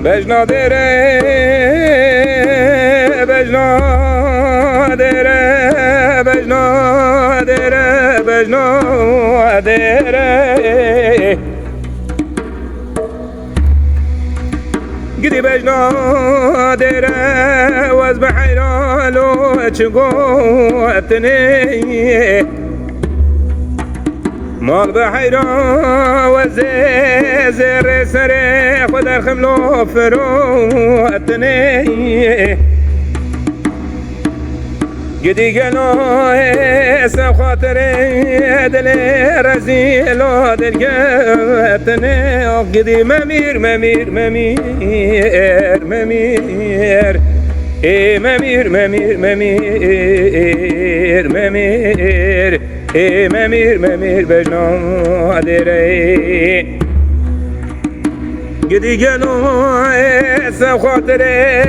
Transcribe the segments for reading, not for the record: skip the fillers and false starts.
بجنادره بجنادره بجنادره بجنادره قدي بجنادره واز بحيرانو تشقوتني مال بحيران وزير سري خد الخملو فروتني قدي قالوا اسم خاطري دلي رزيلو دلقتني قدي ممير ممير ممير ممير ايه ممير ممير ممير ممير ايه ممير ممير بجنادري قدي قالوا اسم خاطري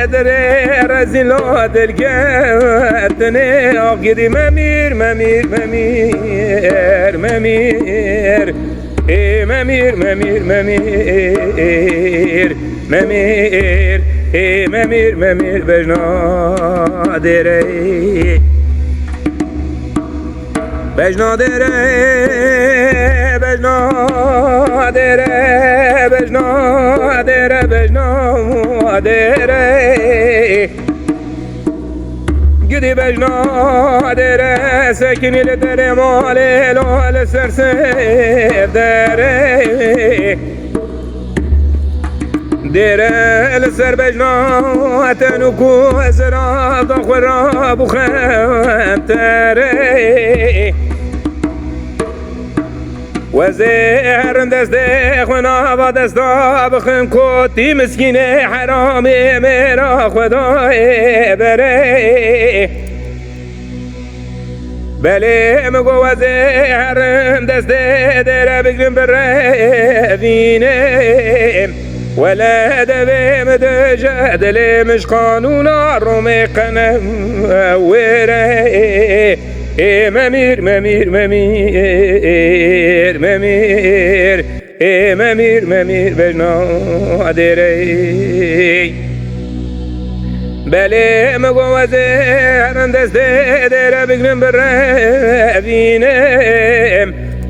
دري رزيلو دلقتني قدي ممير ممير ممير ممير ايه ممير ممير ممير ممير ايه ممير ممير بجنادري بجنادره بجنادره بجنادره بجنادره قدي بجنادره سكني لدري مالي لو لسرسيف داري ديره السر بجناتن وكو اسراب خراب وخمتري وزهر دسته خنا با دستا بخم کوتی مسکینه حرامی میرا خدای بره بله مگو وزهر دسته دره بگرم بره وینه ولا دبي مدجد لي مش قانون الرومي قنم ويري ممير ممير ممير ممير ممير ممير بجنادري بلي مقو وزير دستي دير بقنم بالرابينم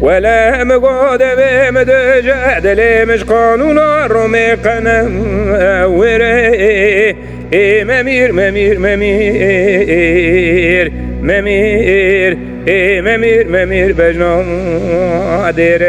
ولا مقود بمدجد لي مش قانون الرومي قنم وري ممير ممير ممير ممير ممير ممير بجنادري